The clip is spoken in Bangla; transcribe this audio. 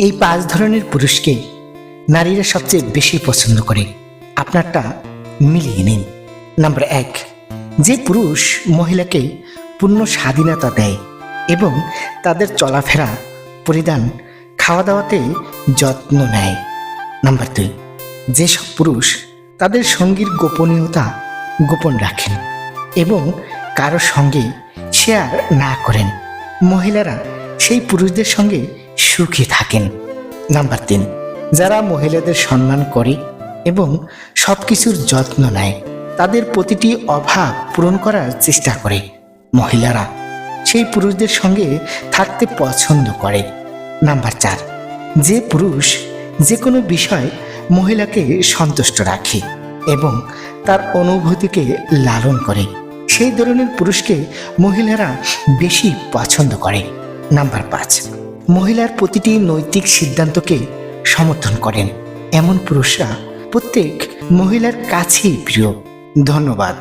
এই 5 ধরনের পুরুষকে নারীরা সবচেয়ে বেশি পছন্দ করে। আপনারটা মিলিয়ে নিন। নাম্বার 1, যে পুরুষ মহিলাকে পূর্ণ স্বাধীনতা দেয় এবং তাদের চলাফেরা, পরিধান, খাওয়া দাওয়াতে যত্ন নেয়। নাম্বার 2, যেসব পুরুষ তাদের সঙ্গীর গোপনীয়তা গোপন রাখেন এবং কারো সঙ্গে শেয়ার না করেন। মহিলারা সেই পুরুষদের সঙ্গে সুখী থাকেন। নাম্বার 3, যারা মহিলাদের সম্মান করে এবং সব কিছুর যত্ন নেয়, তাদের প্রতিটি অভাব পূরণ করার চেষ্টা করে। মহিলারা সেই পুরুষদের সঙ্গে থাকতে পছন্দ করে। নাম্বার 4, যে পুরুষ যে কোনো বিষয় মহিলাকে সন্তুষ্ট রাখে এবং তার অনুভূতিকে লালন করে, সেই ধরনের পুরুষকে মহিলারা বেশি পছন্দ করে। নাম্বার 5, মহিলার প্রতিটি নৈতিক সিদ্ধান্তকে সমর্থন করেন। এমন পুরুষরা প্রত্যেক মহিলার কাছেই প্রিয়। ধন্যবাদ।